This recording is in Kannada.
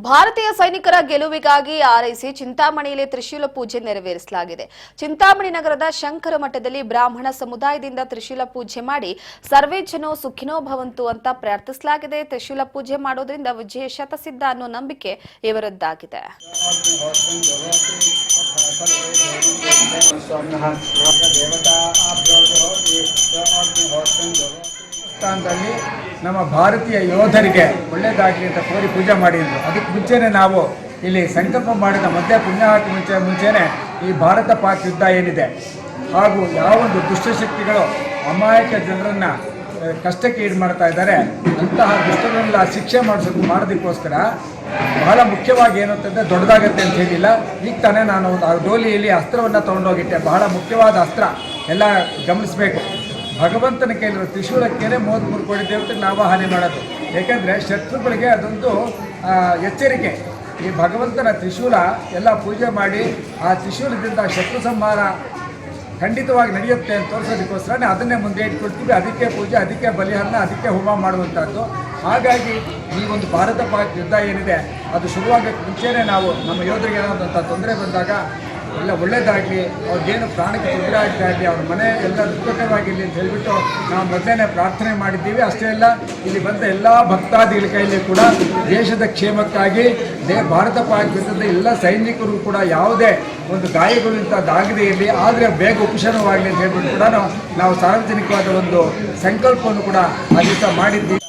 ಭಾರತೀಯ ಸೈನಿಕರ ಗೆಲುವಿಗಾಗಿ ಆರೈಸಿ ಚಿಂತಾಮಣಿಯಲ್ಲಿ ತ್ರಿಶೂಲ ಪೂಜೆ ನೆರವೇರಿಸಲಾಗಿದೆ. ಚಿಂತಾಮಣಿ ನಗರದ ಶಂಕರ ಮಠದಲ್ಲಿ ಬ್ರಾಹ್ಮಣ ಸಮುದಾಯದಿಂದ ತ್ರಿಶೂಲ ಪೂಜೆ ಮಾಡಿ ಸರ್ವೇ ಜನೋ ಸುಖಿನೋ ಭವಂತು ಅಂತ ಪ್ರಾರ್ಥಿಸಲಾಗಿದೆ. ತ್ರಿಶೂಲ ಪೂಜೆ ಮಾಡೋದ್ರಿಂದ ವಿಜಯ ಶತಸಿದ್ಧ ಅನ್ನೋ ನಂಬಿಕೆ ಇವರದ್ದಾಗಿದೆ. ನಮ್ಮ ಭಾರತೀಯ ಯೋಧರಿಗೆ ಒಳ್ಳೆಯದಾಗಲಿ ಅಂತ ಕೋರಿ ಪೂಜೆ ಮಾಡಿದ್ರು. ಅದಕ್ಕೆ ಮುಂಚೆನೇ ನಾವು ಇಲ್ಲಿ ಸಂಕಲ್ಪ ಮಾಡಿದ ಮಧ್ಯ ಪುಣ್ಯಾಹತಿ ಮುಂಚೆನೇ ಈ ಭಾರತ ಪಾಕ್ ಯುದ್ಧ ಏನಿದೆ ಹಾಗೂ ಯಾವೊಂದು ದುಷ್ಟಶಕ್ತಿಗಳು ಅಮಾಯಕ ಜನರನ್ನು ಕಷ್ಟಕ್ಕೆ ಈಡು ಮಾಡ್ತಾ ಇದ್ದಾರೆ, ಅಂತಹ ದುಷ್ಟರನ್ನೆಲ್ಲ ಶಿಕ್ಷೆ ಮಾಡೋದಕ್ಕೋಸ್ಕರ ಬಹಳ ಮುಖ್ಯವಾಗಿ ಏನು ಅಂತಂದರೆ ದೊಡ್ಡದಾಗತ್ತೆ ಅಂತ ಹೇಳಿಲ್ಲ. ಈಗ ತಾನೇ ನಾನು ಡೋಲಿಯಲ್ಲಿ ಅಸ್ತ್ರವನ್ನು ತೊಗೊಂಡೋಗಿಟ್ಟೆ. ಬಹಳ ಮುಖ್ಯವಾದ ಅಸ್ತ್ರ, ಎಲ್ಲ ಗಮನಿಸಬೇಕು. ಭಗವಂತನ ಕೈಲಿರೋ ತ್ರಿಶೂಲಕ್ಕೇನೆ 33 ಕೋಟಿ ದೇವತೆಗೆ ನಾವು ಹಾನಿ ಮಾಡೋದು. ಏಕೆಂದರೆ ಶತ್ರುಗಳಿಗೆ ಅದೊಂದು ಎಚ್ಚರಿಕೆ. ಈ ಭಗವಂತನ ತ್ರಿಶೂಲ ಎಲ್ಲ ಪೂಜೆ ಮಾಡಿ ಆ ತ್ರಿಶೂಲದಿಂದ ಶತ್ರು ಸಂಹಾರ ಖಂಡಿತವಾಗಿ ನಡೆಯುತ್ತೆ ಅಂತ ತೋರಿಸೋದಕ್ಕೋಸ್ಕರನೇ ಅದನ್ನೇ ಮುಂದೆ ಇಟ್ಕೊಳ್ತೀವಿ. ಅದಕ್ಕೆ ಪೂಜೆ, ಅದಕ್ಕೆ ಬಲಿಹರಣ, ಅದಕ್ಕೆ ಹೋಮ ಮಾಡುವಂಥದ್ದು. ಹಾಗಾಗಿ ಈ ಒಂದು ಭಾರತ ಪಾಕ್ ಯುದ್ಧ ಏನಿದೆ ಅದು ಶುರುವಾಗೋಕ್ಕೆ ಮುಂಚೆನೇ ನಾವು ನಮ್ಮ ಯೋಧರಿಗೆ ಏನಾದಂಥ ತೊಂದರೆ ಬಂದಾಗ ಎಲ್ಲ ಒಳ್ಳೆಯದಾಗಲಿ, ಅವ್ರಿಗೇನು ಪ್ರಾಣಕ್ಕೆ ತೊಂದರೆ ಆಗ್ತಾಗಲಿ, ಅವ್ರ ಮನೆ ಎಲ್ಲ ದುಃಖಕರವಾಗಿರಲಿ ಅಂತ ಹೇಳಿಬಿಟ್ಟು ನಾವು ಮೊದಲೇ ಪ್ರಾರ್ಥನೆ ಮಾಡಿದ್ದೀವಿ. ಅಷ್ಟೇ ಅಲ್ಲ, ಇಲ್ಲಿ ಬಂದ ಎಲ್ಲ ಭಕ್ತಾದಿಗಳ ಕೈಯಲ್ಲಿ ಕೂಡ ದೇಶದ ಕ್ಷೇಮಕ್ಕಾಗಿ ಭಾರತ ಪಾಕ್ ಯುದ್ಧದ ಎಲ್ಲ ಸೈನಿಕರು ಕೂಡ ಯಾವುದೇ ಒಂದು ಗಾಯಗಳಿಂದಾಗದೇ ಇರಲಿ, ಆದರೆ ಬೇಗ ಉಪಶಮನವಾಗಲಿ ಅಂತ ಹೇಳ್ಬಿಟ್ಟು ಕೂಡ ನಾವು ಸಾರ್ವಜನಿಕವಾದ ಒಂದು ಸಂಕಲ್ಪವನ್ನು ಕೂಡ ಆ ದಿವಸ ಮಾಡಿದ್ದೀವಿ.